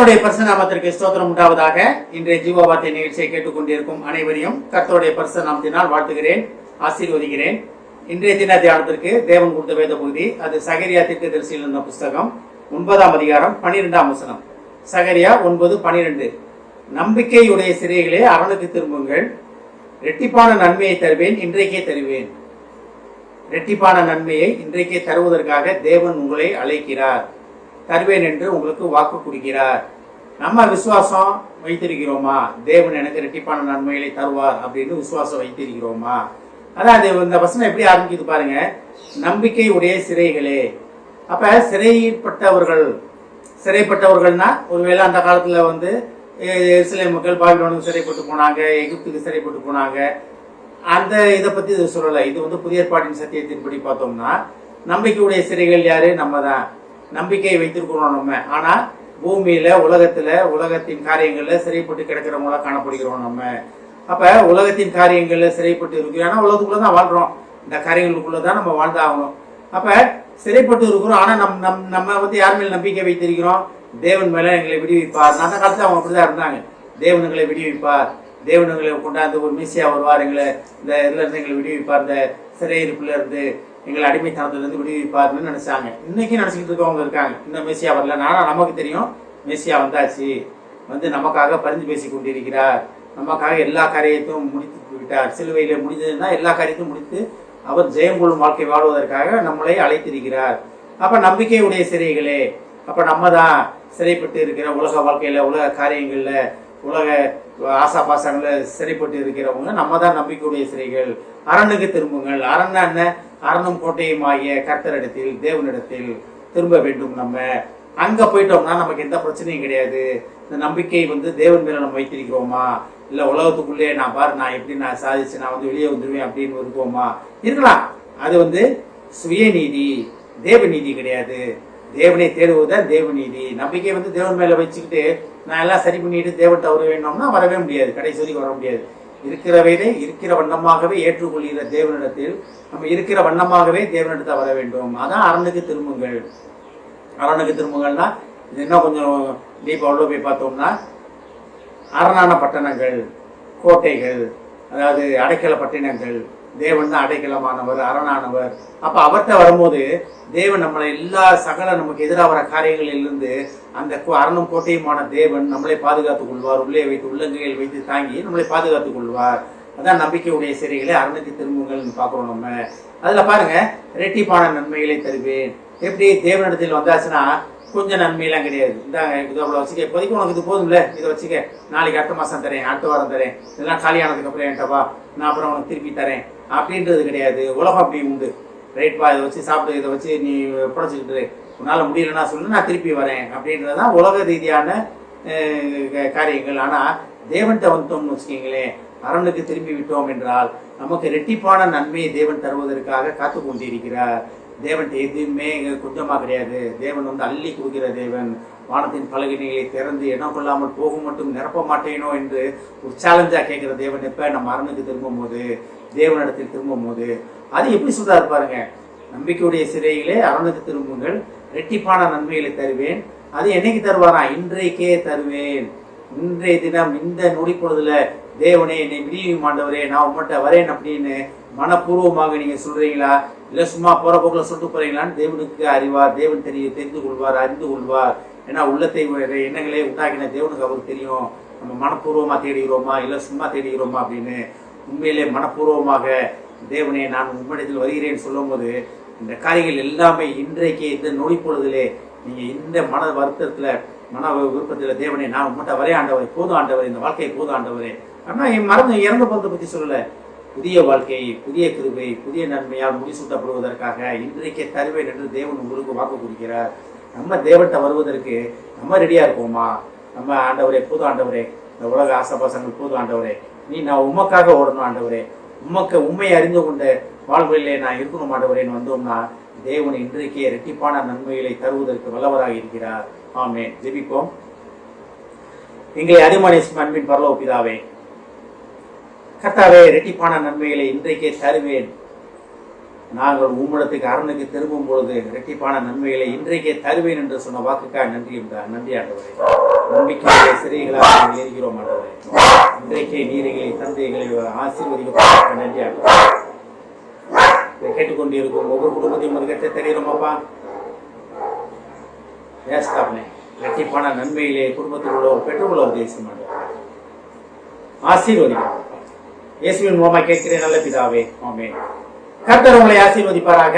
கர்த்தருடைய பரிசுத்த நாமத்திற்கு ஸ்தோத்திரம் உண்டாவதாக. இன்றைய ஜீவ வார்த்தை நிகழ்ச்சியை கேட்டுக்கொண்டிருக்கும் அனைவரையும் கர்த்தருடைய பரிசுத்த நாமத்தினால் வாழ்த்துகிறேன், ஆசீர்வதிக்கிறேன். இன்றைய தின தியானத்திற்கு தேவன் கொடுத்த வேத பகுதி, அது சகரியா தீர்க்கதரிசியில் இருந்த புஸ்தகம் 9ஆம் அதிகாரம் 12ஆம் வசனம். சகரியா 9:12. நம்பிக்கையுடைய சிறைகளே அவனுக்கு திரும்புங்கள், இரட்டிப்பான நன்மையை தருவேன், இன்றைக்கே தருவேன். இரட்டிப்பான நன்மையை இன்றைக்கே தருவதற்காக தேவன் உங்களை அழைக்கிறார், தருவேன் என்று உங்களுக்கு வாக்கு கொடுக்கிறார். நம்ம விசுவாசம் வைத்திருக்கிறோமா? தேவன் எனக்கு இரட்டிப்பான நன்மைகளை தருவார் அப்படின்னு விசுவாசம் வைத்திருக்கிறோமா? அதான் இந்த வசனம் எப்படி ஆரம்பிக்குது பாருங்க. நம்பிக்கை உடைய சிறைகளே. அப்ப சிறைப்பட்டவர்கள்னா ஒருவேளை அந்த காலத்துல இஸ்ரேல் மக்கள் பாபிலோனுக்கு சிறைப்பட்டு போனாங்க, எகிப்துக்கு சிறைப்பட்டு போனாங்க. அந்த இதை பத்தி இது சொல்லலை. இது புதிய ஏற்பாட்டின் சத்தியத்தின்படி பார்த்தோம்னா நம்பிக்கையுடைய சிறைகள் யாரு? நம்ம தான். நம்பிக்கை வைத்திருக்கிறோம் நம்ம. ஆனா பூமியில உலகத்தின் காரியங்கள்ல சிறைப்பட்டு கிடக்கிறவங்களா காணப்படுகிறோம் நம்ம. அப்ப உலகத்தின் காரியங்கள்ல சிறைப்பட்டு இருக்கிறோம். ஆனா உலகத்துக்குள்ளதான் வாழ்றோம், இந்த காரியங்களுக்குள்ளதான் நம்ம வாழ்ந்தாகணும். அப்ப சிறைப்பட்டு இருக்கிறோம். ஆனா நம்ம யார் மேல நம்பிக்கை வைத்திருக்கிறோம்? தேவன் மேல எங்களை விடுவிப்பார். அந்த காலத்துல அவங்க அப்படிதான் இருந்தாங்க. தேவன் எங்களை விடுவிப்பார், தேவன் எங்களை கொண்டாந்து ஒரு மீசியா வருவார், எங்களை இந்த இதுல இருந்து எங்களை விடுவிப்பார், இந்த சிறையிருப்புல இருந்து எங்களை அடிமைத்தனத்துல இருந்து விடுவிப்பார்னு நினைச்சாங்க. இன்னைக்கு நினைச்சுக்கிட்டு இருக்கவங்க இருக்காங்க. இந்த மெசியா வரல. ஆனா நமக்கு தெரியும் மெசியா வந்தாச்சு, நமக்காக பரிந்து பேசி கொண்டிருக்கிறார், நமக்காக எல்லா காரியத்தையும் முடித்து விட்டார். சிலுவையில முடிஞ்சதுன்னா எல்லா காரியத்தையும் முடித்து அவர் ஜெயம் கொள்ளும் வாழ்க்கை வாழ்வதற்காக நம்மளை அழைத்திருக்கிறார். அப்ப நம்பிக்கையுடைய சிறைகளே. அப்ப நம்ம தான் சிறைப்பட்டு இருக்கிற உலக வாழ்க்கையில, உலக காரியங்கள்ல, உலக ஆசா பாசங்கள்ல சிறைப்பட்டு இருக்கிறவங்க நம்ம தான் நம்பிக்கையுடைய சிறைகள். அரணுக்கு திரும்புங்கள். அரண் என்ன? அரணும் கோட்டையும் ஆகிய கர்த்தரிடத்தில், தேவனிடத்தில் திரும்ப வேண்டும். நம்ம அங்க போயிட்டோம்னா நமக்கு எந்த பிரச்சனையும் கிடையாது. இந்த நம்பிக்கை தேவன் மேல நம்ம வைத்திருக்கிறோமா? இல்ல உலகத்துக்குள்ளே நான் எப்படி சாதிச்சு வெளியே வந்துருவேன் அப்படின்னு இருப்போமா? இருக்கலாம். அது சுயநீதி, தேவநீதி கிடையாது. தேவனை தேடுவதுதான் தேவநீதி. நம்பிக்கை தேவன் மேல வச்சுக்கிட்டு நான் எல்லாம் சரி பண்ணிட்டு தேவன்கிட்ட வர வேணும்னா வரவே முடியாது, கடைசி வரைக்கும் வர முடியாது. இருக்கிற வண்ணமாகவே ஏற்றுக்கொள்கிற தேவனிடத்தில் நம்ம இருக்கிற வண்ணமாகவே தேவனிடத்தை வர வேண்டும். அதான் அரணுக்கு திரும்புங்கள். அரணுக்கு திரும்புங்கள்னா இது என்ன கொஞ்சம் டீப்பா உள்ள போய் பார்த்தோம்னா, அரணான பட்டணங்கள், கோட்டைகள், அதாவது அடைக்கல பட்டினங்கள். தேவன் தான் அடைக்கலமானவர், அரணானவர். அப்ப அவர்கிட்ட வரும்போது தேவன் நம்மளை எல்லா நமக்கு எதிராக வர காரியங்களிலிருந்து அந்த அரணும் கோட்டையுமான தேவன் நம்மளை பாதுகாத்துக் கொள்வார். உள்ளே வைத்து உள்ளங்கையில் வைத்து தாங்கி நம்மளை பாதுகாத்துக் கொள்வார். அதான் நம்பிக்கையுடைய சிறைகளை அரணுக்கு திரும்புங்கள் பார்க்கிறோம் நம்ம. அதுல பாருங்க, இரட்டிப்பான நன்மைகளை தருவேன். எப்படி தேவனிடத்தில் வந்தாச்சுன்னா கொஞ்சம் நன்மையெல்லாம் கிடையாது. இதாங்க இதை வச்சுக்க, இப்போதைக்கு உனக்கு இது போதும்ல, இதை வச்சுக்க, நாளைக்கு அடுத்த மாசம் தரேன், அடுத்த வாரம் தரேன், இதெல்லாம் காலியானதுக்கு அப்புறம் என்கிட்டவா, நான் அப்புறம் உனக்கு திருப்பி தரேன் அப்படின்றது கிடையாது. உலகம் அப்படி உண்டு. ரைட்பா, இதை வச்சு சாப்பிட்டு, இதை வச்சு நீ புடைச்சிக்கிட்டு, உன்னால முடியலன்னா சொல்லு, நான் திருப்பி வரேன் அப்படின்றதான் உலக ரீதியான காரியங்கள். ஆனா தேவன்கிட்ட வந்துட்டோம்னு வச்சுக்கீங்களேன், அரணுக்கு திரும்பி விட்டோம் என்றால் நமக்கு இரட்டிப்பான நன்மையை தேவன் தருவதற்காக காத்து கொண்டிருக்கிறார். தேவன் எதுவுமே கொஞ்சமா கிடையாது. தேவன் அள்ளி கொடுக்கிற தேவன். வானத்தின் பலகினைகளை திறந்து இடம் கொள்ளாமல் போகும் மட்டும் நிரப்ப மாட்டேனோ என்று ஒரு சேலஞ்சா கேட்கிற தேவன் எப்ப நம்ம அரணுக்கு திரும்பும் போது, தேவனிடத்தில் திரும்பும் போது, அது எப்படி சொல்றாரு பாருங்க. நம்பிக்கையுடைய சிறைகளே அரணுக்கு திரும்புங்கள், இரட்டிப்பான நன்மைகளை தருவேன். அது என்னைக்கு தருவாரா? இன்றைக்கே தருவேன். இன்றைய தினம், இந்த நொடி பொழுதுல தேவனே என்னை விடியும் ஆண்டவரே, நான் உங்கள்கிட்ட வரேன் அப்படின்னு மனப்பூர்வமாக நீங்க சொல்றீங்களா? இல்ல சும்மா போற போக்குல சொல்லிட்டு போறீங்களான்னு தேவனுக்கு அறிவார். தேவன் தெரிந்து கொள்வார், அறிந்து கொள்வார். ஏன்னா உள்ளத்தை எண்ணங்களே உண்டாக்கின தேவனுக்கு அவருக்கு தெரியும். நம்ம மனப்பூர்வமா தேடுகிறோமா இல்ல சும்மா தேடுகிறோமா அப்படின்னு. உண்மையிலே மனப்பூர்வமாக தேவனே நான் உம்மிடத்தில் வருகிறேன்னு சொல்லும் போது இந்த காரியங்கள் எல்லாமே இன்றைக்கு இந்த நொடி பொழுதிலே நீங்க இந்த மன வருத்தத்துல, மன விருப்பத்துல, தேவனே நான் உங்கள்கிட்ட வரே ஆண்டவரே, போதும் ஆண்டவரே, இந்த வாழ்க்கையை போதும் ஆண்டவரே. ஆனா என் இறந்த போறதை பத்தி சொல்லல. புதிய வாழ்க்கை, புதிய கிருபை, புதிய நன்மையால் முடிசூட்டப்படுவதற்காக இன்றைக்கே தருவேன் என்று தேவன் உங்களுக்கு வாக்கு கொடுக்கிறார். நம்ம தேவன்கிட்ட வருவதற்கு நம்ம ரெடியா இருக்கோமா? நம்ம ஆண்டவரே, போதும் ஆண்டவரே, இந்த உலக ஆசபாசங்கள் போதும் ஆண்டவரே, நான் உமக்காக ஓடணும் ஆண்டவரே, உண்மையை அறிந்து கொண்ட வாழ்விலே நான் இருக்கணும் ஆண்டவரேன்னு வந்தோம்னா தேவன் இன்றைக்கே இரட்டிப்பான நன்மைகளை தருவதற்கு வல்லவராக இருக்கிறார். ஆமென். ஜெபிப்போம். எங்களை அதிகமான அன்பின் பரலோக பிதாவே, கர்த்தாவே, இரட்டிப்பான நன்மைகளை இன்றைக்கே தருவேன். நாங்கள் உம்மிடத்துக்கு அரணுக்கு திரும்பும் பொழுது இரட்டிப்பான நன்மைகளை இன்றைக்கே தருவேன் என்று சொன்ன வாக்குக்காக நன்றி ஆண்டவரே. நம்பிக்கையை சிறைகளாக நாங்கள் இருக்கிறோம் ஆண்டவரே. இன்றைக்கே நீரைகளை தந்தைகளை ஆசீர்வதிக்க நன்றி ஆண்டவரே. இதை கேட்டுக்கொண்டிருக்கும் ஒவ்வொரு குடும்பத்தையும் ஒரு கட்ட தெரிகிறோமாப்பா. ஏஸ்தாப்னே இரட்டிப்பான நன்மையிலே குடும்பத்தில் உள்ளவர் பெற்றுக்கொள்ள உதேசம் ஆண்டவரே. ஆசீர்வதிக்கிறோம். இயேசுவின் மூலமாக கேட்கிறேன் நல்ல பிதாவே. ஆமென். கர்த்தர் உங்களை ஆசீர்வதிப்பாராக.